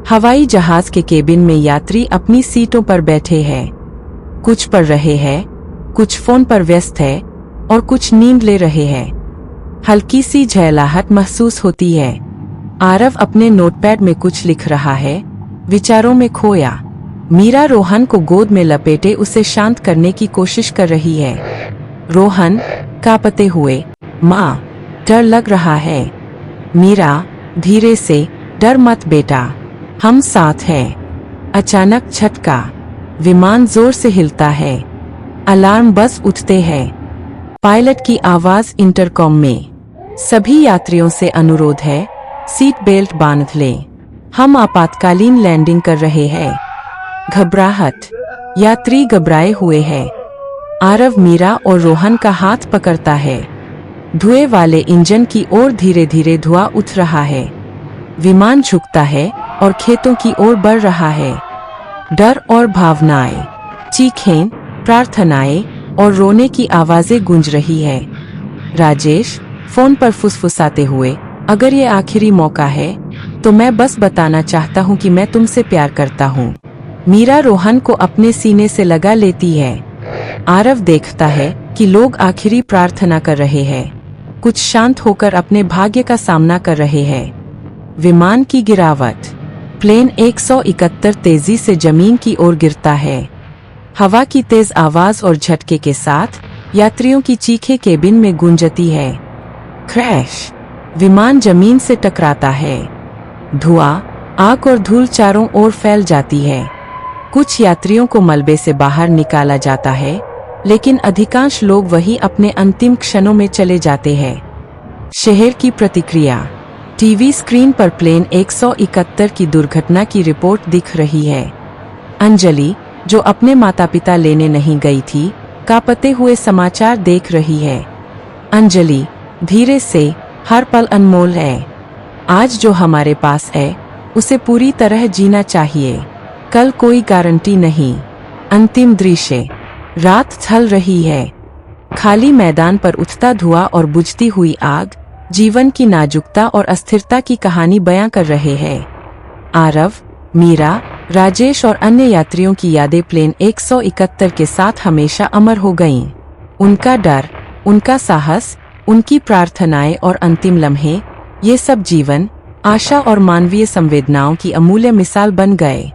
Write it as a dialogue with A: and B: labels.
A: हवाई जहाज के केबिन में यात्री अपनी सीटों पर बैठे हैं। कुछ पढ़ रहे हैं, कुछ फोन पर व्यस्त है और कुछ नींद ले रहे हैं। हल्की सी झहलाहट महसूस होती है। आरव अपने नोटपैड में कुछ लिख रहा है, विचारों में खोया। मीरा रोहन को गोद में लपेटे उसे शांत करने की कोशिश कर रही है। रोहन कांपते हुए, माँ, डर लग रहा है। मीरा धीरे से, डर मत बेटा, हम साथ हैं। अचानक झटका, विमान जोर से हिलता है। अलार्म बस उठते हैं। पायलट की आवाज इंटरकॉम में, सभी यात्रियों से अनुरोध है, सीट बेल्ट बांध लें, हम आपातकालीन लैंडिंग कर रहे हैं। घबराहट, यात्री घबराए हुए हैं। आरव मीरा और रोहन का हाथ पकड़ता है। धुएं वाले इंजन की ओर धीरे धीरे धुआं उठ रहा है। विमान झुकता है और खेतों की ओर बढ़ रहा है। डर और भावनाएं, चीखें, प्रार्थनाएं और रोने की आवाजें गूंज रही है। राजेश फोन पर फुसफुसाते हुए, अगर ये आखिरी मौका है तो मैं बस बताना चाहता हूँ कि मैं तुमसे प्यार करता हूँ। मीरा रोहन को अपने सीने से लगा लेती है। आरव देखता है कि लोग आखिरी प्रार्थना कर रहे हैं। कुछ शांत होकर अपने भाग्य का सामना कर रहे हैं। विमान की गिरावट, प्लेन 171 तेजी से जमीन की ओर गिरता है। हवा की तेज आवाज और झटके के साथ यात्रियों की चीखें केबिन में गूंजती है। क्रैश, विमान जमीन से टकराता है। धुआं, आग और धूल चारों ओर फैल जाती है। कुछ यात्रियों को मलबे से बाहर निकाला जाता है, लेकिन अधिकांश लोग वही अपने अंतिम क्षणों में चले जाते हैं। शहर की प्रतिक्रिया, टीवी स्क्रीन पर प्लेन 171 की दुर्घटना की रिपोर्ट दिख रही है। अंजलि, जो अपने माता पिता लेने नहीं गई थी, कांपते हुए समाचार देख रही है। अंजलि, धीरे से, हर पल अनमोल है। आज जो हमारे पास है उसे पूरी तरह जीना चाहिए, कल कोई गारंटी नहीं। अंतिम दृश्य, रात ढल रही है। खाली मैदान पर उठता धुआं और बुझती हुई आग जीवन की नाजुकता और अस्थिरता की कहानी बयां कर रहे हैं। आरव, मीरा, राजेश और अन्य यात्रियों की यादें प्लेन 171 के साथ हमेशा अमर हो गईं। उनका डर, उनका साहस, उनकी प्रार्थनाएं और अंतिम लम्हे, ये सब जीवन, आशा और मानवीय संवेदनाओं की अमूल्य मिसाल बन गए।